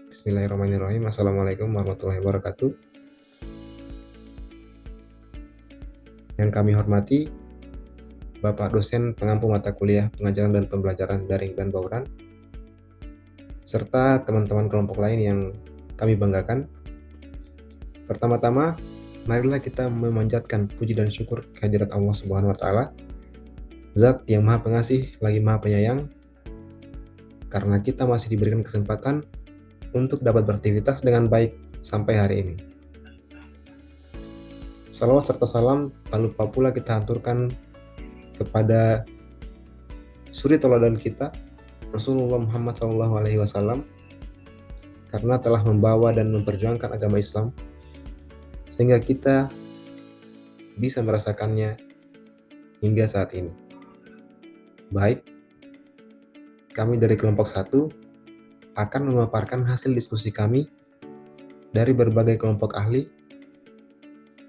Bismillahirrahmanirrahim. Assalamualaikum warahmatullahi wabarakatuh. Yang kami hormati Bapak dosen pengampu mata kuliah pengajaran dan pembelajaran daring dan bauran, serta teman-teman kelompok lain yang kami banggakan. Pertama-tama, marilah kita memanjatkan puji dan syukur kehadirat Allah Subhanahu wa Ta'ala, Zat yang Maha Pengasih lagi Maha Penyayang, karena kita masih diberikan kesempatan untuk dapat beraktivitas dengan baik sampai hari ini. Salawat serta salam tak lupa pula kita haturkan kepada suri teladan kita, Rasulullah Muhammad SAW, karena telah membawa dan memperjuangkan agama Islam sehingga kita bisa merasakannya hingga saat ini. Baik, kami dari kelompok 1 akan memaparkan hasil diskusi kami dari berbagai kelompok ahli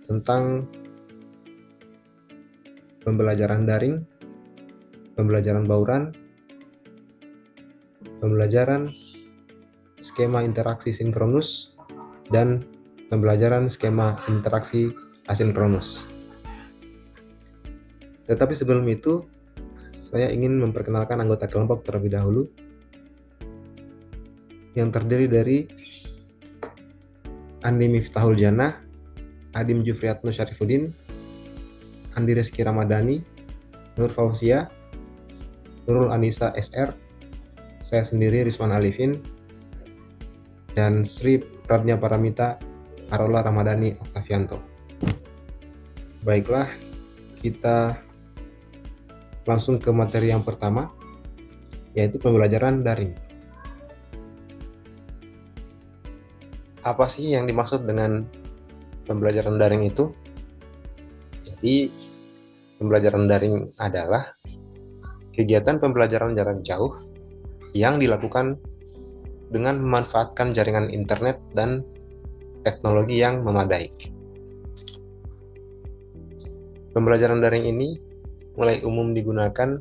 tentang pembelajaran daring, pembelajaran bauran, pembelajaran skema interaksi sinkronus, dan pembelajaran skema interaksi asinkronus. Tetapi sebelum itu, saya ingin memperkenalkan anggota kelompok terlebih dahulu, yang terdiri dari Andi Miftahul Jannah, Adim Jufriyatno Syarifuddin, Andi Rizky Ramadhani, Nur Fauzia, Nurul Anissa SR, saya sendiri Rizwan Alifin, dan Sri Pradnya Paramita Arola Ramadhani Octavianto. Baiklah, kita langsung ke materi yang pertama, yaitu pembelajaran daring. Apa sih yang dimaksud dengan pembelajaran daring itu? Jadi, pembelajaran daring adalah kegiatan pembelajaran jarak jauh yang dilakukan dengan memanfaatkan jaringan internet dan teknologi yang memadai. Pembelajaran daring ini mulai umum digunakan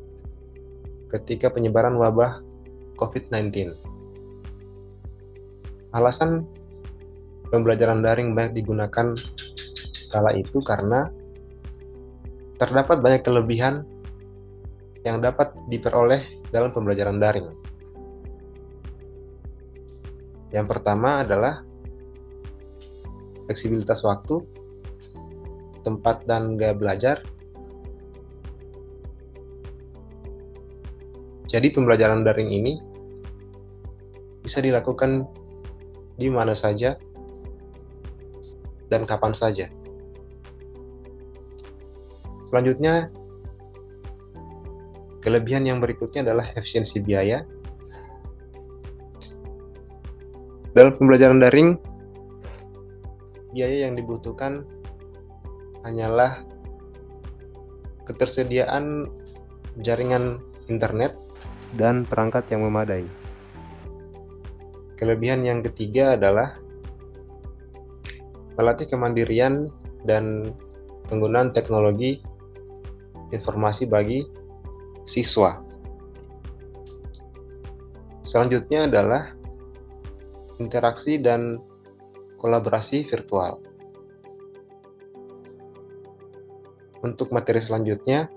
ketika penyebaran wabah COVID-19. Alasan pembelajaran daring banyak digunakan kala itu karena terdapat banyak kelebihan yang dapat diperoleh dalam pembelajaran daring. Yang pertama adalah fleksibilitas waktu, tempat dan gaya belajar. Jadi pembelajaran daring ini bisa dilakukan di mana saja dan kapan saja. Selanjutnya, kelebihan yang berikutnya adalah efisiensi biaya. Dalam pembelajaran daring, biaya yang dibutuhkan hanyalah ketersediaan jaringan internet dan perangkat yang memadai. Kelebihan yang ketiga adalah melatih kemandirian dan penggunaan teknologi informasi bagi siswa. Selanjutnya adalah interaksi dan kolaborasi virtual. Untuk materi selanjutnya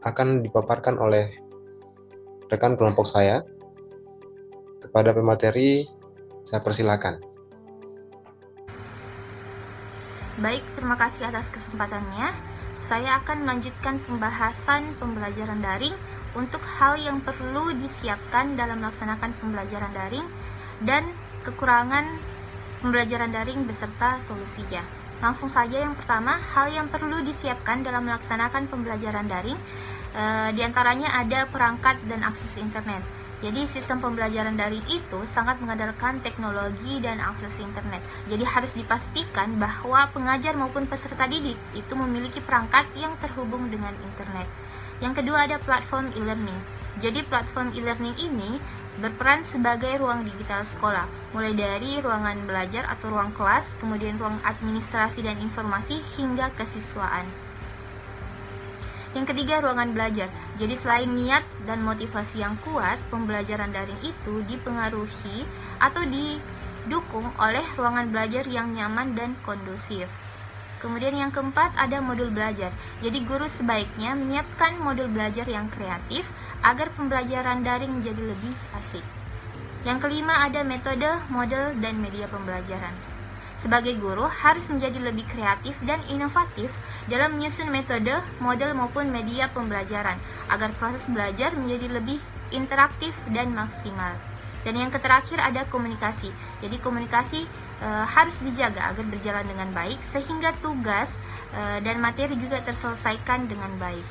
akan dipaparkan oleh rekan kelompok saya. Kepada pemateri, saya persilakan. Baik, terima kasih atas kesempatannya. Saya akan melanjutkan pembahasan pembelajaran daring untuk hal yang perlu disiapkan dalam melaksanakan pembelajaran daring dan kekurangan pembelajaran daring beserta solusinya. Langsung saja, yang pertama, hal yang perlu disiapkan dalam melaksanakan pembelajaran daring, diantaranya ada perangkat dan akses internet. Jadi sistem pembelajaran daring itu sangat mengandalkan teknologi dan akses internet. Jadi harus dipastikan bahwa pengajar maupun peserta didik itu memiliki perangkat yang terhubung dengan internet. Yang kedua ada platform e-learning. Jadi platform e-learning ini berperan sebagai ruang digital sekolah, mulai dari ruangan belajar atau ruang kelas, kemudian ruang administrasi dan informasi hingga kesiswaan. Yang ketiga, ruangan belajar. Jadi selain niat dan motivasi yang kuat, pembelajaran daring itu dipengaruhi atau didukung oleh ruangan belajar yang nyaman dan kondusif. Kemudian yang keempat, ada modul belajar. Jadi guru sebaiknya menyiapkan modul belajar yang kreatif agar pembelajaran daring menjadi lebih asik. Yang kelima, ada metode, model, dan media pembelajaran. Sebagai guru harus menjadi lebih kreatif dan inovatif dalam menyusun metode, model maupun media pembelajaran agar proses belajar menjadi lebih interaktif dan maksimal. Dan yang terakhir, ada komunikasi. Jadi komunikasi harus dijaga agar berjalan dengan baik sehingga tugas dan materi juga terselesaikan dengan baik.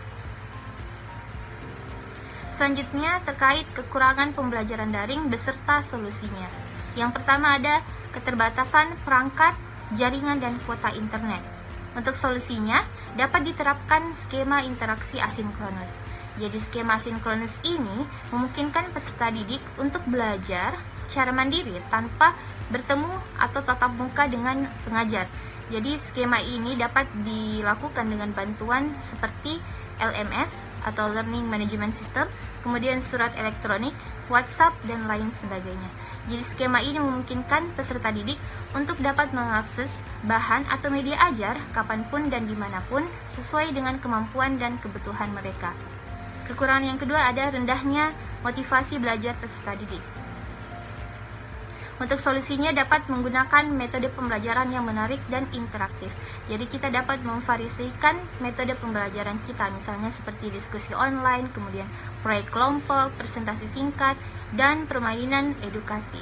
Selanjutnya, terkait kekurangan pembelajaran daring beserta solusinya. Yang pertama, ada keterbatasan perangkat, jaringan, dan kuota internet. Untuk solusinya, dapat diterapkan skema interaksi asinkronus. Jadi skema asinkronus ini memungkinkan peserta didik untuk belajar secara mandiri tanpa bertemu atau tatap muka dengan pengajar. Jadi skema ini dapat dilakukan dengan bantuan seperti LMS atau Learning Management System, kemudian surat elektronik, WhatsApp, dan lain sebagainya. Jadi skema ini memungkinkan peserta didik untuk dapat mengakses bahan atau media ajar kapanpun dan dimanapun sesuai dengan kemampuan dan kebutuhan mereka. Kekurangan yang kedua, ada rendahnya motivasi belajar peserta didik. Untuk solusinya dapat menggunakan metode pembelajaran yang menarik dan interaktif. Jadi kita dapat memvariasikan metode pembelajaran kita, misalnya seperti diskusi online, kemudian proyek kelompok, presentasi singkat, dan permainan edukasi.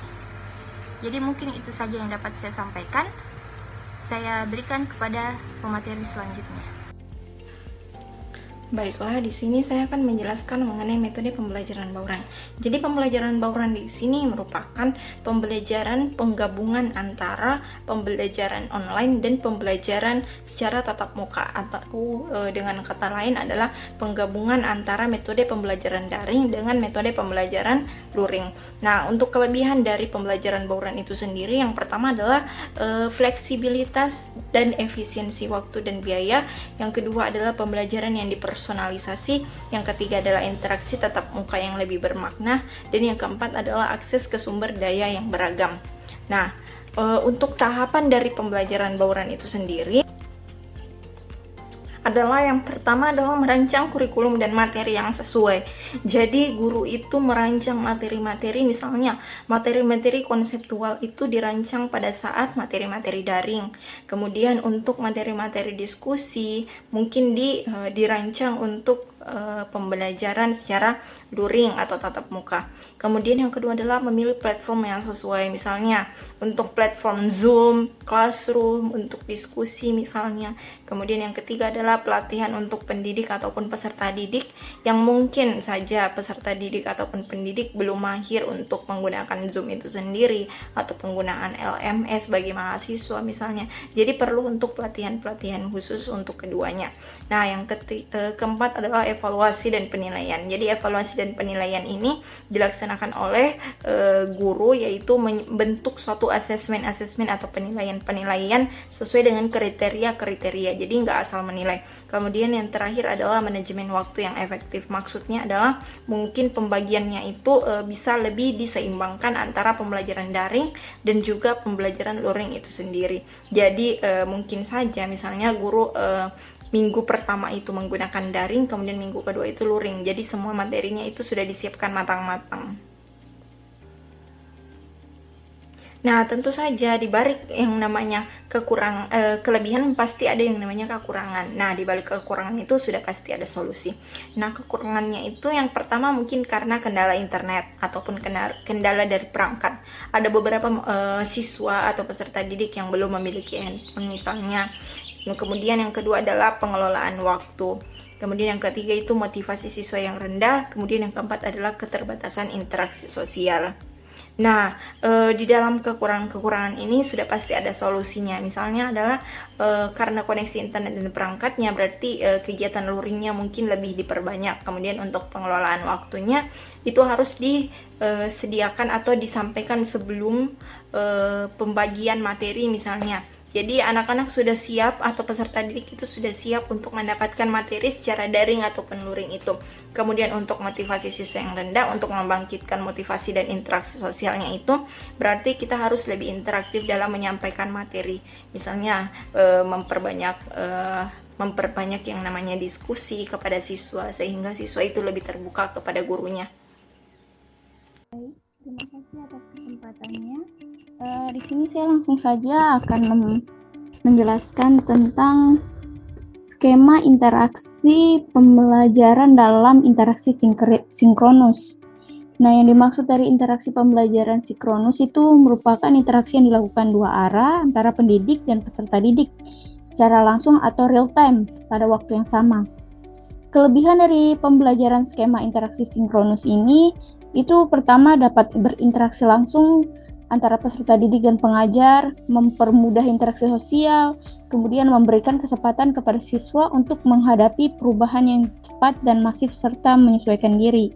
Jadi mungkin itu saja yang dapat saya sampaikan. Saya berikan kepada pemateri selanjutnya. Baiklah, di sini saya akan menjelaskan mengenai metode pembelajaran bauran. Jadi pembelajaran bauran di sini merupakan pembelajaran penggabungan antara pembelajaran online dan pembelajaran secara tatap muka, atau dengan kata lain adalah penggabungan antara metode pembelajaran daring dengan metode pembelajaran luring. Nah, untuk kelebihan dari pembelajaran bauran itu sendiri, yang pertama adalah fleksibilitas dan efisiensi waktu dan biaya. Yang kedua adalah pembelajaran yang personalisasi, yang ketiga adalah interaksi tatap muka yang lebih bermakna, dan yang keempat adalah akses ke sumber daya yang beragam. Nah, untuk tahapan dari pembelajaran bauran itu sendiri adalah yang pertama adalah merancang kurikulum dan materi yang sesuai. Jadi guru itu merancang materi-materi, misalnya materi-materi konseptual itu dirancang pada saat materi-materi daring. Kemudian untuk materi-materi diskusi mungkin dirancang untuk pembelajaran secara luring atau tatap muka. Kemudian yang kedua adalah memilih platform yang sesuai, misalnya untuk platform Zoom, Classroom, untuk diskusi misalnya. Kemudian yang ketiga adalah pelatihan untuk pendidik ataupun peserta didik yang mungkin saja peserta didik ataupun pendidik belum mahir untuk menggunakan Zoom itu sendiri atau penggunaan LMS bagi mahasiswa misalnya. Jadi perlu untuk pelatihan-pelatihan khusus untuk keduanya. Nah, yang keempat adalah evaluasi dan penilaian. Jadi evaluasi dan penilaian ini dilaksanakan oleh guru, yaitu membentuk suatu asesmen atau penilaian sesuai dengan kriteria. Jadi nggak asal menilai. Kemudian yang terakhir adalah manajemen waktu yang efektif. Maksudnya adalah mungkin pembagiannya itu bisa lebih diseimbangkan antara pembelajaran daring dan juga pembelajaran luring itu sendiri. Jadi mungkin saja misalnya guru minggu pertama itu menggunakan daring, kemudian minggu kedua itu luring. Jadi semua materinya itu sudah disiapkan matang-matang. Nah, tentu saja di balik yang namanya kelebihan pasti ada yang namanya kekurangan. Nah, di balik kekurangan itu sudah pasti ada solusi. Nah, kekurangannya itu yang pertama mungkin karena kendala internet ataupun kendala dari perangkat. Ada beberapa siswa atau peserta didik yang belum memiliki handphone misalnya. Kemudian yang kedua adalah pengelolaan waktu. Kemudian yang ketiga itu motivasi siswa yang rendah. Kemudian yang keempat adalah keterbatasan interaksi sosial. Nah, di dalam kekurangan-kekurangan ini sudah pasti ada solusinya. Misalnya adalah karena koneksi internet dan perangkatnya, berarti kegiatan luringnya mungkin lebih diperbanyak. Kemudian untuk pengelolaan waktunya itu harus disediakan atau disampaikan sebelum pembagian materi misalnya. Jadi anak-anak sudah siap atau peserta didik itu sudah siap untuk mendapatkan materi secara daring ataupun luring itu. Kemudian untuk motivasi siswa yang rendah, untuk membangkitkan motivasi dan interaksi sosialnya itu, berarti kita harus lebih interaktif dalam menyampaikan materi. Misalnya memperbanyak yang namanya diskusi kepada siswa, sehingga siswa itu lebih terbuka kepada gurunya. Baik, terima kasih atas kesempatannya. Di sini saya langsung saja akan menjelaskan tentang skema interaksi pembelajaran dalam interaksi sinkronus. Nah, yang dimaksud dari interaksi pembelajaran sinkronus itu merupakan interaksi yang dilakukan dua arah antara pendidik dan peserta didik secara langsung atau real time pada waktu yang sama. Kelebihan dari pembelajaran skema interaksi sinkronus ini itu pertama dapat berinteraksi langsung antara peserta didik dan pengajar, mempermudah interaksi sosial, kemudian memberikan kesempatan kepada siswa untuk menghadapi perubahan yang cepat dan masif serta menyesuaikan diri.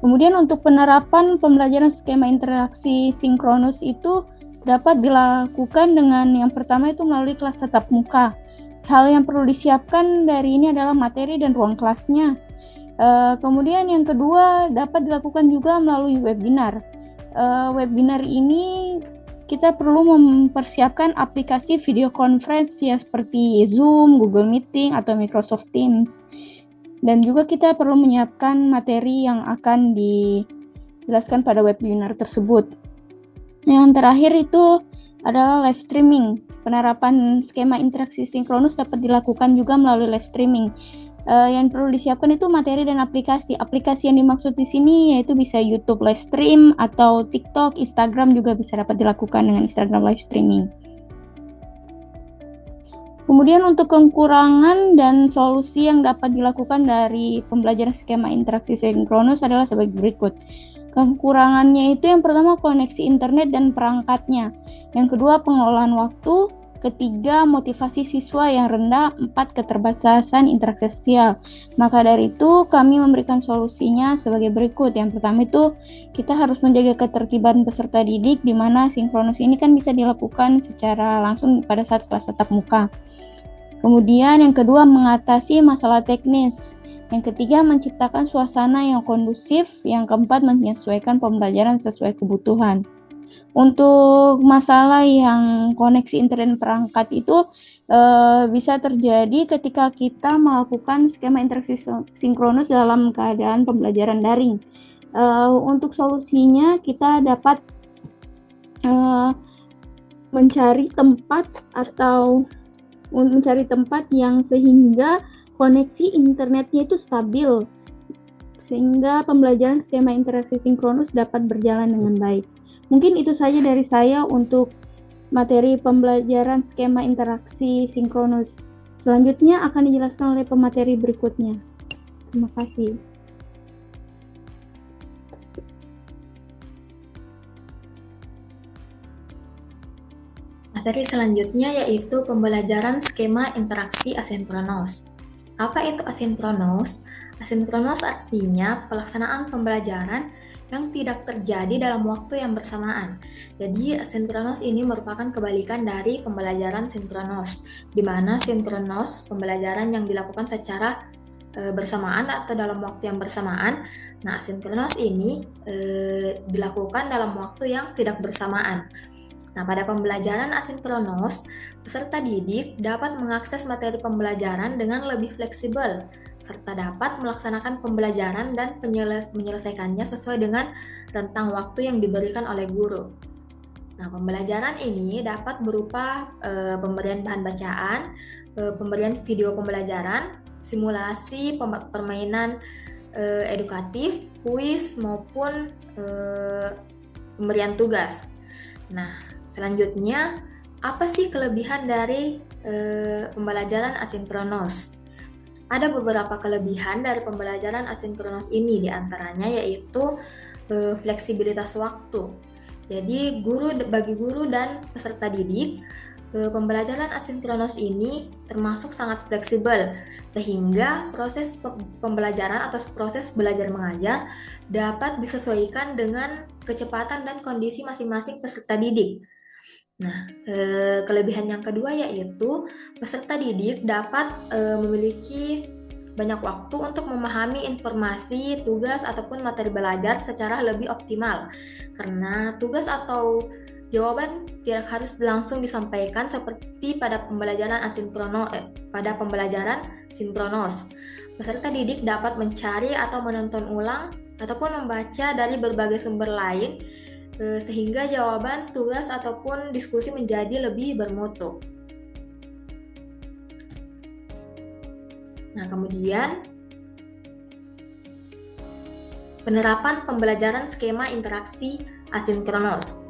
Kemudian untuk penerapan pembelajaran skema interaksi sinkronus itu dapat dilakukan dengan yang pertama itu melalui kelas tatap muka. Hal yang perlu disiapkan dari ini adalah materi dan ruang kelasnya. Kemudian yang kedua dapat dilakukan juga melalui webinar. Webinar ini kita perlu mempersiapkan aplikasi video conference ya seperti Zoom, Google Meeting, atau Microsoft Teams. Dan juga kita perlu menyiapkan materi yang akan dijelaskan pada webinar tersebut. Yang terakhir itu adalah live streaming. Penerapan skema interaksi sinkronus dapat dilakukan juga melalui live streaming. Yang perlu disiapkan itu materi dan aplikasi. Aplikasi yang dimaksud di sini yaitu bisa YouTube live stream atau TikTok, Instagram juga bisa dapat dilakukan dengan Instagram live streaming. Kemudian untuk kekurangan dan solusi yang dapat dilakukan dari pembelajaran skema interaksi sinkronus adalah sebagai berikut. Kekurangannya itu yang pertama koneksi internet dan perangkatnya. Yang kedua pengelolaan waktu. Ketiga, motivasi siswa yang rendah. 4, keterbatasan interaksi sosial. Maka dari itu, kami memberikan solusinya sebagai berikut. Yang pertama itu, kita harus menjaga ketertiban peserta didik, di mana sinkronus ini kan bisa dilakukan secara langsung pada saat kelas tatap muka. Kemudian yang kedua, mengatasi masalah teknis. Yang ketiga, menciptakan suasana yang kondusif. Yang keempat, menyesuaikan pembelajaran sesuai kebutuhan. Untuk masalah yang koneksi internet perangkat itu bisa terjadi ketika kita melakukan skema interaksi sinkronus dalam keadaan pembelajaran daring. Untuk solusinya kita dapat mencari tempat yang sehingga koneksi internetnya itu stabil, sehingga pembelajaran skema interaksi sinkronus dapat berjalan dengan baik. Mungkin itu saja dari saya untuk materi pembelajaran skema interaksi sinkronus. Selanjutnya akan dijelaskan oleh pemateri berikutnya. Terima kasih. Materi selanjutnya yaitu pembelajaran skema interaksi asinkronus. Apa itu asinkronus? Asinkronus artinya pelaksanaan pembelajaran yang tidak terjadi dalam waktu yang bersamaan. Jadi asinkronus ini merupakan kebalikan dari pembelajaran sinkronus, di mana sinkronus pembelajaran yang dilakukan secara bersamaan atau dalam waktu yang bersamaan. Nah, asinkronus ini dilakukan dalam waktu yang tidak bersamaan. Nah, pada pembelajaran asinkronus, peserta didik dapat mengakses materi pembelajaran dengan lebih fleksibel, serta dapat melaksanakan pembelajaran dan menyelesaikannya sesuai dengan rentang waktu yang diberikan oleh guru. Nah, pembelajaran ini dapat berupa pemberian bahan bacaan, pemberian video pembelajaran, simulasi permainan edukatif, kuis, maupun pemberian tugas. Nah, selanjutnya, apa sih kelebihan dari pembelajaran asinkronus? Ada beberapa kelebihan dari pembelajaran asinkronus ini, diantaranya yaitu fleksibilitas waktu. Jadi bagi guru dan peserta didik, pembelajaran asinkronus ini termasuk sangat fleksibel, sehingga proses pembelajaran atau proses belajar mengajar dapat disesuaikan dengan kecepatan dan kondisi masing-masing peserta didik. Nah, kelebihan yang kedua yaitu peserta didik dapat memiliki banyak waktu untuk memahami informasi, tugas, ataupun materi belajar secara lebih optimal. Karena tugas atau jawaban tidak harus langsung disampaikan seperti pada pembelajaran sinkronos. Peserta didik dapat mencari atau menonton ulang ataupun membaca dari berbagai sumber lain sehingga jawaban, tugas, ataupun diskusi menjadi lebih bermutu. Nah, kemudian penerapan pembelajaran skema interaksi asinkronos.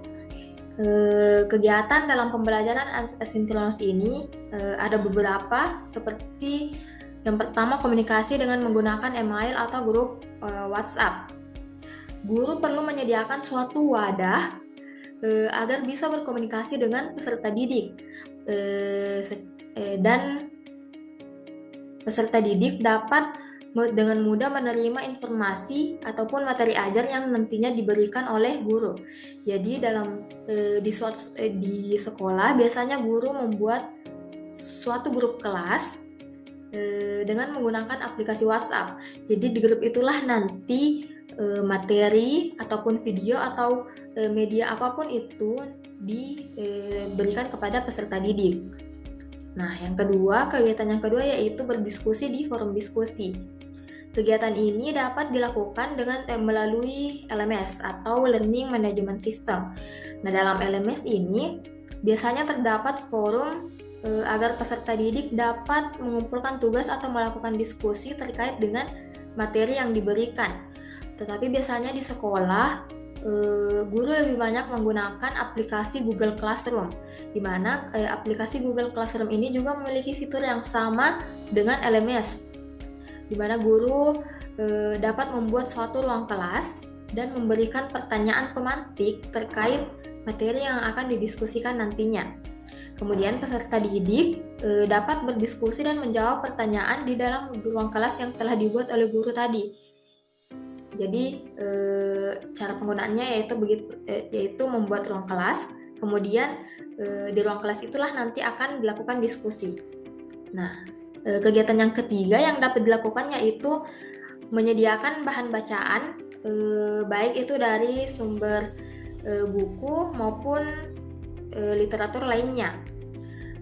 Kegiatan dalam pembelajaran asinkronos ini ada beberapa, seperti yang pertama, komunikasi dengan menggunakan email atau grup WhatsApp. Guru perlu menyediakan suatu wadah agar bisa berkomunikasi dengan peserta didik, dan peserta didik dapat dengan mudah menerima informasi ataupun materi ajar yang nantinya diberikan oleh guru. Jadi di sekolah biasanya guru membuat suatu grup kelas dengan menggunakan aplikasi WhatsApp. Jadi di grup itulah nanti materi ataupun video atau media apapun itu diberikan kepada peserta didik. Nah, kegiatan yang kedua yaitu berdiskusi di forum diskusi. Kegiatan ini dapat dilakukan dengan melalui LMS atau Learning Management System. Nah, dalam LMS ini biasanya terdapat forum agar peserta didik dapat mengumpulkan tugas atau melakukan diskusi terkait dengan materi yang diberikan. Tetapi biasanya di sekolah, guru lebih banyak menggunakan aplikasi Google Classroom, di mana aplikasi Google Classroom ini juga memiliki fitur yang sama dengan LMS, di mana guru dapat membuat suatu ruang kelas dan memberikan pertanyaan pemantik terkait materi yang akan didiskusikan nantinya. Kemudian peserta didik dapat berdiskusi dan menjawab pertanyaan di dalam ruang kelas yang telah dibuat oleh guru tadi. Jadi cara penggunaannya yaitu membuat ruang kelas, kemudian di ruang kelas itulah nanti akan dilakukan diskusi. Nah, kegiatan yang ketiga yang dapat dilakukan yaitu menyediakan bahan bacaan, baik itu dari sumber buku maupun literatur lainnya.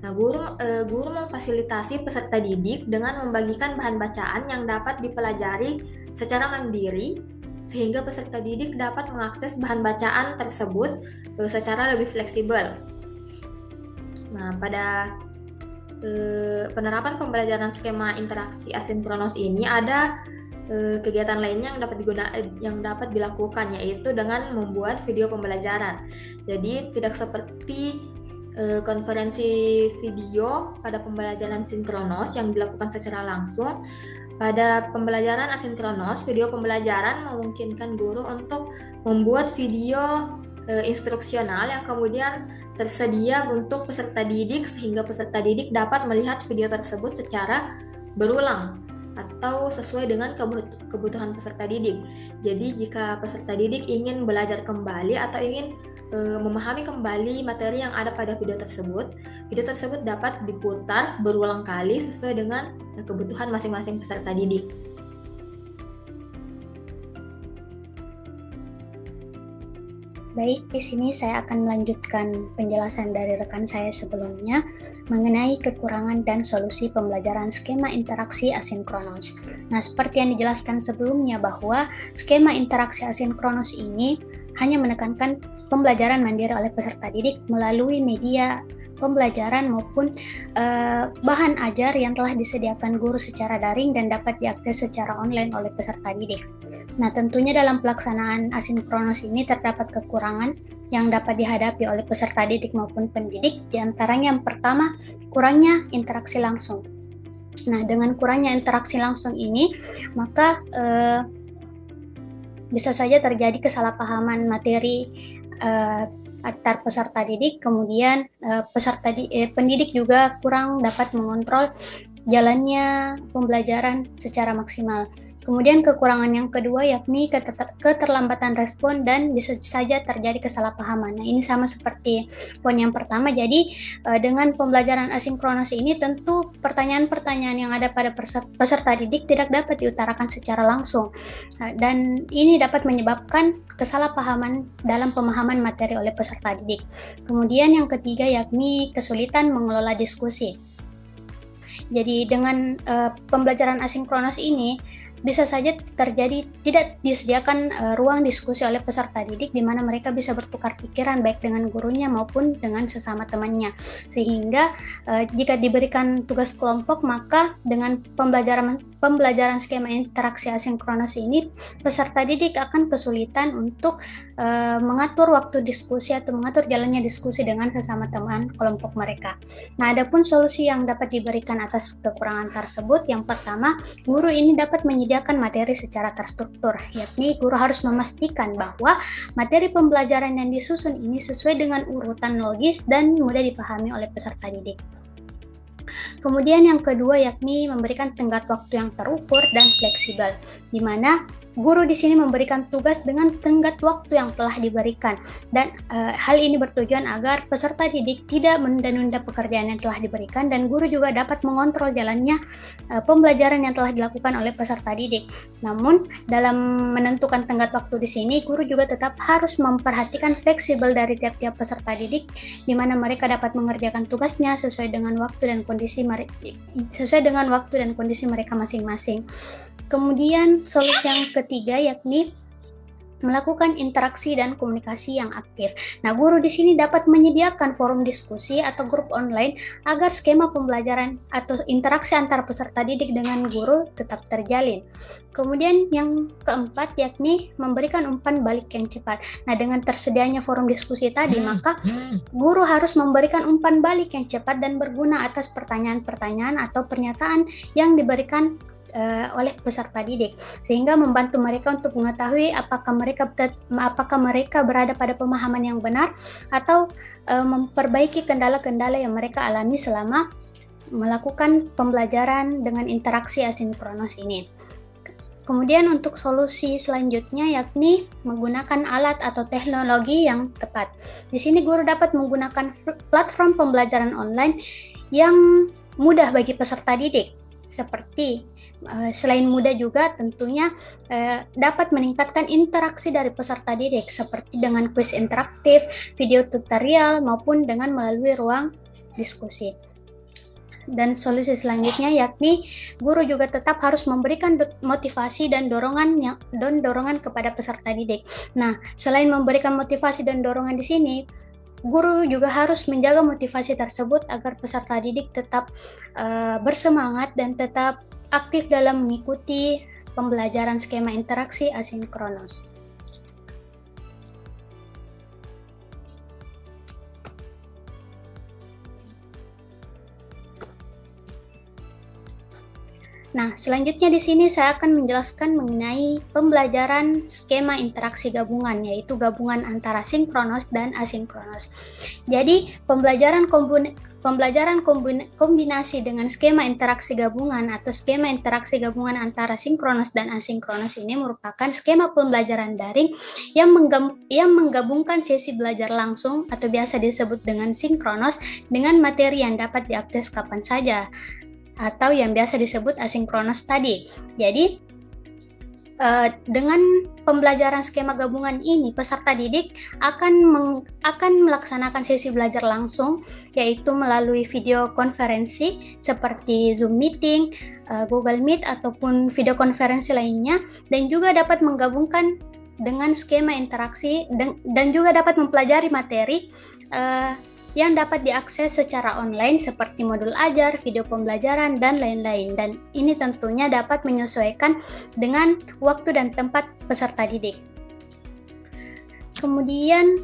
Nah, guru memfasilitasi peserta didik dengan membagikan bahan bacaan yang dapat dipelajari secara mandiri, sehingga peserta didik dapat mengakses bahan bacaan tersebut secara lebih fleksibel. Nah, pada penerapan pembelajaran skema interaksi asinkronos ini ada kegiatan lainnya yang dapat dilakukan, yaitu dengan membuat video pembelajaran. Jadi tidak seperti konferensi video pada pembelajaran sinkronos yang dilakukan secara langsung. Pada pembelajaran asinkronos, video pembelajaran memungkinkan guru untuk membuat video instruksional yang kemudian tersedia untuk peserta didik, sehingga peserta didik dapat melihat video tersebut secara berulang atau sesuai dengan kebutuhan peserta didik. Jadi jika peserta didik ingin belajar kembali atau ingin memahami kembali materi yang ada pada video tersebut dapat diputar berulang kali sesuai dengan kebutuhan masing-masing peserta didik. Baik, di sini saya akan melanjutkan penjelasan dari rekan saya sebelumnya mengenai kekurangan dan solusi pembelajaran skema interaksi asinkronos. Nah, seperti yang dijelaskan sebelumnya bahwa skema interaksi asinkronos ini hanya menekankan pembelajaran mandiri oleh peserta didik melalui media pembelajaran maupun bahan ajar yang telah disediakan guru secara daring dan dapat diakses secara online oleh peserta didik. Nah, tentunya dalam pelaksanaan asinkronos ini terdapat kekurangan yang dapat dihadapi oleh peserta didik maupun pendidik. Di antaranya yang pertama, kurangnya interaksi langsung. Nah, dengan kurangnya interaksi langsung ini, maka bisa saja terjadi kesalahpahaman materi antar peserta didik, kemudian pendidik juga kurang dapat mengontrol jalannya pembelajaran secara maksimal. Kemudian kekurangan yang kedua yakni keterlambatan respon dan bisa saja terjadi kesalahpahaman. Nah, ini sama seperti poin yang pertama. Jadi dengan pembelajaran asinkronus ini tentu pertanyaan-pertanyaan yang ada pada peserta didik tidak dapat diutarakan secara langsung. Dan ini dapat menyebabkan kesalahpahaman dalam pemahaman materi oleh peserta didik. Kemudian yang ketiga yakni kesulitan mengelola diskusi. Jadi dengan pembelajaran asinkronus ini bisa saja terjadi tidak disediakan ruang diskusi oleh peserta didik di mana mereka bisa bertukar pikiran baik dengan gurunya maupun dengan sesama temannya. Sehingga jika diberikan tugas kelompok, maka dengan pembelajaran skema interaksi asinkronus ini peserta didik akan kesulitan untuk mengatur waktu diskusi atau mengatur jalannya diskusi dengan sesama teman kelompok mereka. Nah, adapun solusi yang dapat diberikan atas kekurangan tersebut, yang pertama, guru ini dapat menyediakan materi secara terstruktur, yakni guru harus memastikan bahwa materi pembelajaran yang disusun ini sesuai dengan urutan logis dan mudah dipahami oleh peserta didik. Kemudian yang kedua yakni memberikan tenggat waktu yang terukur dan fleksibel, di mana guru di sini memberikan tugas dengan tenggat waktu yang telah diberikan, dan hal ini bertujuan agar peserta didik tidak menunda-nunda pekerjaan yang telah diberikan, dan guru juga dapat mengontrol jalannya pembelajaran yang telah dilakukan oleh peserta didik. Namun dalam menentukan tenggat waktu di sini, guru juga tetap harus memperhatikan fleksibel dari tiap-tiap peserta didik, di mana mereka dapat mengerjakan tugasnya sesuai dengan waktu dan kondisi mereka masing-masing. Kemudian solusi yang ketiga yakni melakukan interaksi dan komunikasi yang aktif. Nah, guru di sini dapat menyediakan forum diskusi atau grup online agar skema pembelajaran atau interaksi antara peserta didik dengan guru tetap terjalin. Kemudian yang keempat yakni memberikan umpan balik yang cepat. Nah, dengan tersedianya forum diskusi tadi, maka guru harus memberikan umpan balik yang cepat dan berguna atas pertanyaan-pertanyaan atau pernyataan yang diberikan oleh peserta didik, sehingga membantu mereka untuk mengetahui apakah mereka berada pada pemahaman yang benar atau memperbaiki kendala-kendala yang mereka alami selama melakukan pembelajaran dengan interaksi asinkronus ini. Kemudian untuk solusi selanjutnya yakni menggunakan alat atau teknologi yang tepat. Di sini guru dapat menggunakan platform pembelajaran online yang mudah bagi peserta didik. Seperti selain mudah juga tentunya dapat meningkatkan interaksi dari peserta didik seperti dengan kuis interaktif, video tutorial maupun dengan melalui ruang diskusi. Dan solusi selanjutnya yakni guru juga tetap harus memberikan motivasi dan dorongan kepada peserta didik. Nah, selain memberikan motivasi dan dorongan di sini, guru juga harus menjaga motivasi tersebut agar peserta didik tetap bersemangat dan tetap aktif dalam mengikuti pembelajaran skema interaksi asinkronus. Nah, selanjutnya di sini saya akan menjelaskan mengenai pembelajaran skema interaksi gabungan, yaitu gabungan antara sinkronus dan asinkronus. Jadi, pembelajaran kombinasi dengan skema interaksi gabungan atau skema interaksi gabungan antara sinkronus dan asinkronus ini merupakan skema pembelajaran daring yang menggabungkan sesi belajar langsung atau biasa disebut dengan sinkronus dengan materi yang dapat diakses kapan saja, atau yang biasa disebut asinkronus tadi. Jadi dengan pembelajaran skema gabungan ini, peserta didik akan melaksanakan sesi belajar langsung, yaitu melalui video konferensi seperti Zoom Meeting, Google Meet, ataupun video konferensi lainnya, dan juga dapat menggabungkan dengan skema interaksi dan juga dapat mempelajari materi yang dapat diakses secara online seperti modul ajar, video pembelajaran, dan lain-lain. Dan ini tentunya dapat menyesuaikan dengan waktu dan tempat peserta didik. Kemudian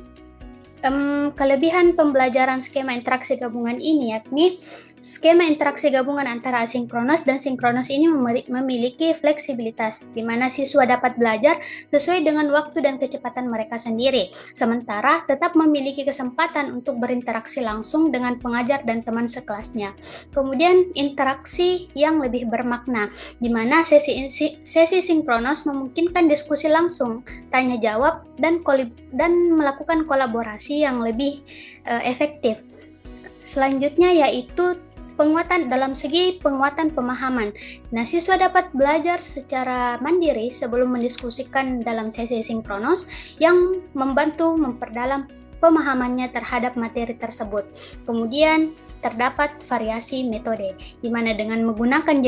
kelebihan pembelajaran skema interaksi gabungan ini yakni Skema interaksi gabungan antara asinkronus dan sinkronus ini memiliki fleksibilitas, di mana siswa dapat belajar sesuai dengan waktu dan kecepatan mereka sendiri, sementara tetap memiliki kesempatan untuk berinteraksi langsung dengan pengajar dan teman sekelasnya. Kemudian interaksi yang lebih bermakna, di mana sesi sinkronus memungkinkan diskusi langsung, tanya jawab, dan melakukan kolaborasi yang lebih efektif. Selanjutnya yaitu dalam segi penguatan pemahaman. Nah, siswa dapat belajar secara mandiri sebelum mendiskusikan dalam sesi sinkronus yang membantu memperdalam pemahamannya terhadap materi tersebut. Kemudian terdapat variasi metode, di mana dengan menggunakan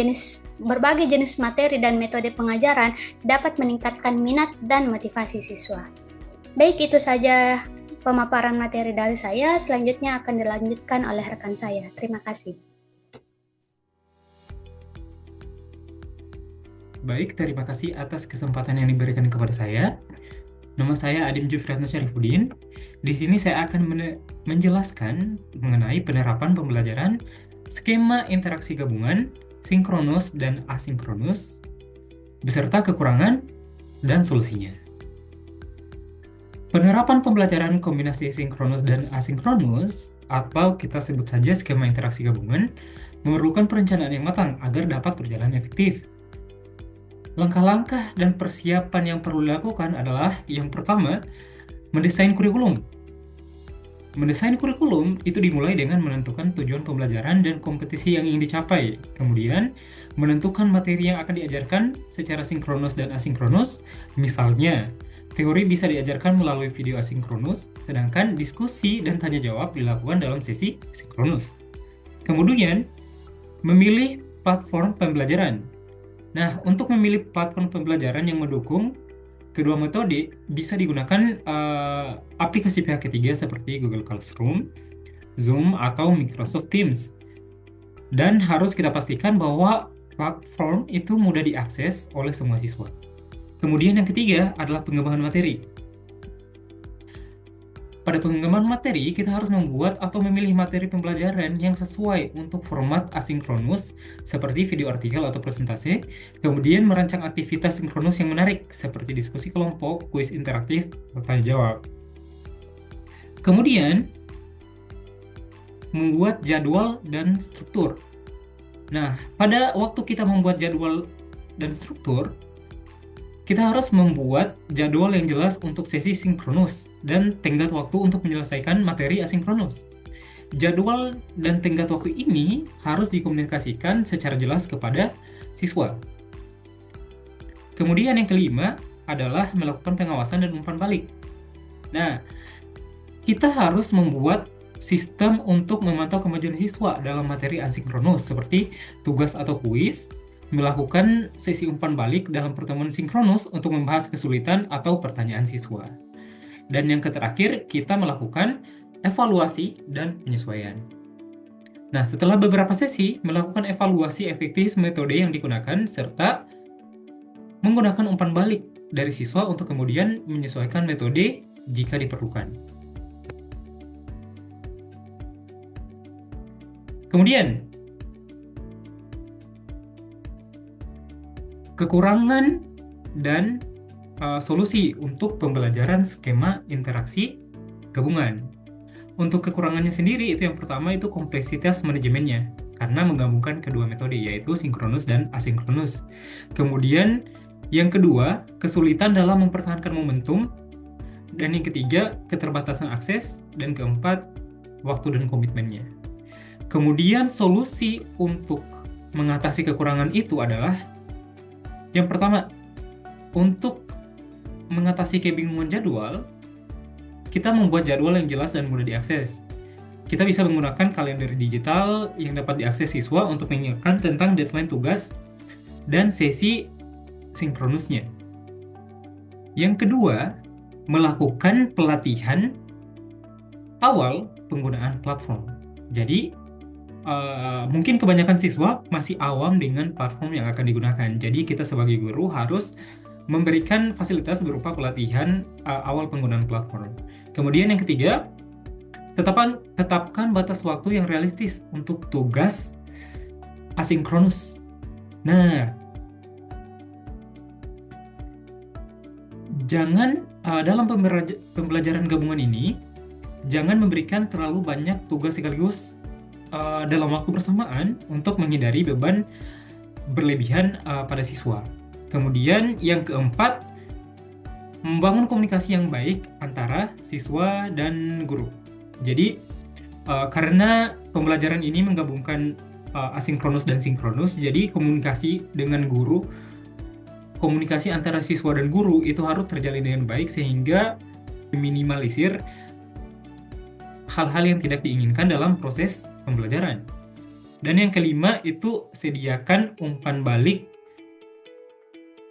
berbagai jenis materi dan metode pengajaran dapat meningkatkan minat dan motivasi siswa. Baik, itu saja pemaparan materi dari saya. Selanjutnya akan dilanjutkan oleh rekan saya. Terima kasih. Baik, terima kasih atas kesempatan yang diberikan kepada saya. Nama saya Adim Jufriatno Syarifuddin. Di sini saya akan menjelaskan mengenai penerapan pembelajaran skema interaksi gabungan, sinkronus dan asinkronus, beserta kekurangan dan solusinya. Penerapan pembelajaran kombinasi sinkronus dan asinkronus, atau kita sebut saja skema interaksi gabungan, memerlukan perencanaan yang matang agar dapat berjalan efektif. Langkah-langkah dan persiapan yang perlu dilakukan adalah yang pertama, mendesain kurikulum. Mendesain kurikulum itu dimulai dengan menentukan tujuan pembelajaran dan kompetisi yang ingin dicapai. Kemudian, menentukan materi yang akan diajarkan secara sinkronus dan asinkronus. Misalnya, teori bisa diajarkan melalui video asinkronus, sedangkan diskusi dan tanya jawab dilakukan dalam sesi sinkronus. Kemudian, memilih platform pembelajaran. Nah, untuk memilih platform pembelajaran yang mendukung kedua metode, bisa digunakan aplikasi pihak ketiga seperti Google Classroom, Zoom, atau Microsoft Teams. Dan harus kita pastikan bahwa platform itu mudah diakses oleh semua siswa. Kemudian yang ketiga adalah pengembangan materi. Pada pengembangan materi, kita harus membuat atau memilih materi pembelajaran yang sesuai untuk format asinkronus, seperti video artikel atau presentasi, kemudian merancang aktivitas sinkronus yang menarik, seperti diskusi kelompok, kuis interaktif, atau tanya jawab. Kemudian, membuat jadwal dan struktur. Nah, pada waktu kita membuat jadwal dan struktur, kita harus membuat jadwal yang jelas untuk sesi sinkronus dan tenggat waktu untuk menyelesaikan materi asinkronus. Jadwal dan tenggat waktu ini harus dikomunikasikan secara jelas kepada siswa. Kemudian yang kelima adalah melakukan pengawasan dan umpan balik. Nah, kita harus membuat sistem untuk memantau kemajuan siswa dalam materi asinkronus seperti tugas atau kuis, melakukan sesi umpan balik dalam pertemuan sinkronus untuk membahas kesulitan atau pertanyaan siswa. Dan yang terakhir, kita melakukan evaluasi dan penyesuaian. Nah, setelah beberapa sesi, melakukan evaluasi efektif metode yang digunakan, serta menggunakan umpan balik dari siswa untuk kemudian menyesuaikan metode jika diperlukan. Kemudian, kekurangan dan solusi untuk pembelajaran skema interaksi gabungan. Untuk kekurangannya sendiri, itu yang pertama itu kompleksitas manajemennya, karena menggabungkan kedua metode, yaitu sinkronus dan asinkronus. Kemudian yang kedua, kesulitan dalam mempertahankan momentum. Dan yang ketiga, keterbatasan akses. Dan keempat, waktu dan komitmennya. Kemudian solusi untuk mengatasi kekurangan itu adalah yang pertama, untuk mengatasi kebingungan jadwal, kita membuat jadwal yang jelas dan mudah diakses. Kita bisa menggunakan kalender digital yang dapat diakses siswa untuk mengingatkan tentang deadline tugas dan sesi sinkronusnya. Yang kedua, melakukan pelatihan awal penggunaan platform. Jadi, mungkin kebanyakan siswa masih awam dengan platform yang akan digunakan. Jadi kita sebagai guru harus memberikan fasilitas berupa pelatihan awal penggunaan platform. Kemudian yang ketiga, Tetapkan batas waktu yang realistis untuk tugas asinkronus. Nah, jangan dalam pembelajaran gabungan ini, jangan memberikan terlalu banyak tugas sekaligus dalam waktu bersamaan untuk menghindari beban berlebihan pada siswa. Kemudian yang keempat, membangun komunikasi yang baik antara siswa dan guru. Jadi, karena pembelajaran ini menggabungkan asinkronus dan sinkronus, jadi komunikasi dengan guru, komunikasi antara siswa dan guru itu harus terjalin dengan baik sehingga meminimalisir hal-hal yang tidak diinginkan dalam proses pembelajaran. Dan yang kelima itu sediakan umpan balik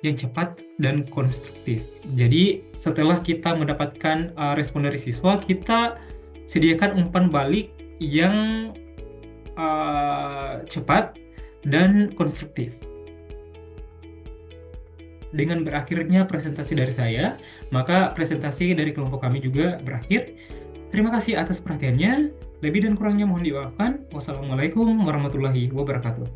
yang cepat dan konstruktif. Jadi setelah kita mendapatkan respon dari siswa, kita sediakan umpan balik yang cepat dan konstruktif. Dengan berakhirnya presentasi dari saya, maka presentasi dari kelompok kami juga berakhir. Terima kasih atas perhatiannya. Lebih dan kurangnya mohon dimaafkan. Wassalamualaikum warahmatullahi wabarakatuh.